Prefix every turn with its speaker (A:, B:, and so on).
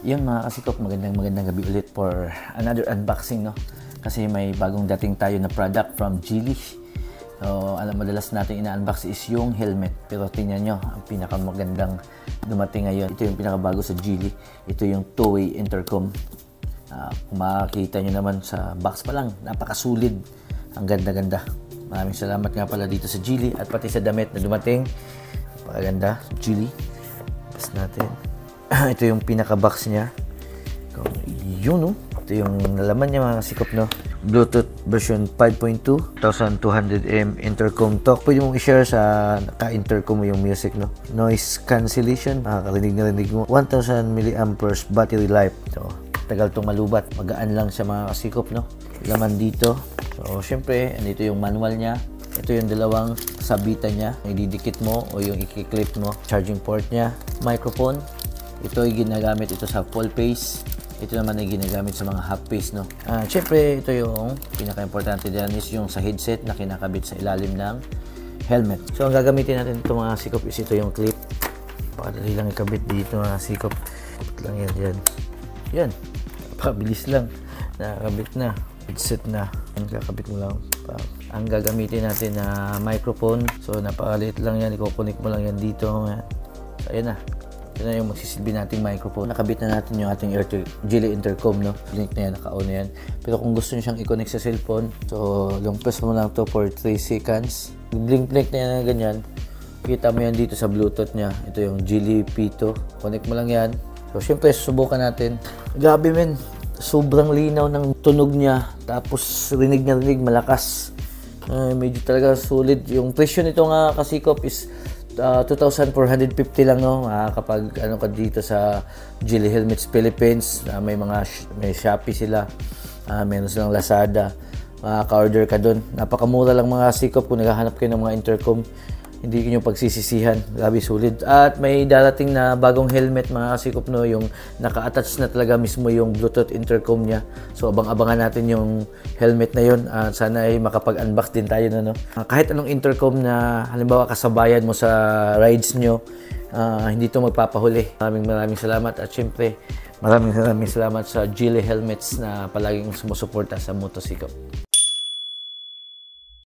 A: Yung mga kasikop, magandang gabi ulit for another unboxing, no? Kasi may bagong dating tayo na product from Geely. So, madalas natin ina-unbox is yung helmet. Pero tingnan nyo, ang pinakamagandang dumating ngayon. Ito yung pinakabago sa Geely. Ito yung two-way intercom. Kung makikita nyo naman sa box pa lang, napakasulit. Ang ganda-ganda. Maraming salamat nga pala dito sa Geely at pati sa damit na dumating. Napakaganda, Geely. Pas natin. Ito yung pinaka-box niya. Yun, no? Ito yung nalaman niya, mga kasikop, no? Bluetooth version 5.2, 1200M intercom talk. Pwede mong i-share sa ka-intercom mo yung music, no? Noise cancellation, makakarinig na rinig mo. 1000 mAh battery life. So, tagal itong malubat. Magaan lang siya, mga kasikop, no? Laman dito. So, syempre, andito yung manual niya. Ito yung dalawang sabitan niya. Ididikit mo o yung i-clip mo. Charging port niya. Microphone. Ito ay ginagamit ito sa full face. Ito naman ay ginagamit sa mga half face, no? Siyempre, ito yung pinaka-importante dyan is yung sa headset na kinakabit sa ilalim ng helmet. So, ang gagamitin natin ito, mga sikop, is ito yung clip. Pakadali lang ikabit dito, mga sikop. Kapit lang yan, yan. Yan. Pabilis lang. Nakakabit na. Headset na. Kakabit mo lang. Ang gagamitin natin na microphone. So, napakaliit lang yan. Iko-connect mo lang yan dito. So, ayan na. Ito na yung magsisilbi nating microphone. Nakabit na natin yung ating Geely intercom, no? Link na yan, naka-on na yan. Pero kung gusto nyo siyang i-connect sa cellphone, so long press mo lang to for 3 seconds. Blink-blink na yan na ganyan. Kita mo yan dito sa Bluetooth niya. Ito yung Geely P2. Connect mo lang yan. So, syempre, susubukan natin. Grabe, men. Sobrang linaw ng tunog niya. Tapos, rinig na rinig, malakas. Medyo talaga solid. Yung presyo nito nga, kasikop, is 2,450 lang, no? Kapag ano ka dito sa Geely Helmets Philippines, may Shopee sila, meron silang Lazada, ka-order ka doon. Napakamura lang, mga sikop. Kung naghahanap kayo ng mga intercom, hindi nyo pagsisisihan. Grabe, sulit. At may darating na bagong helmet, mga kasikop, no? Yung naka-attach na talaga mismo yung Bluetooth intercom niya. So, abang-abangan natin yung helmet na yun. Sana ay makapag-unbox din tayo, no? Kahit anong intercom na halimbawa kasabayan mo sa rides nyo, hindi ito magpapahuli. Maraming salamat. At syempre, maraming salamat sa Geely Helmets na palaging sumusuporta sa motosikop.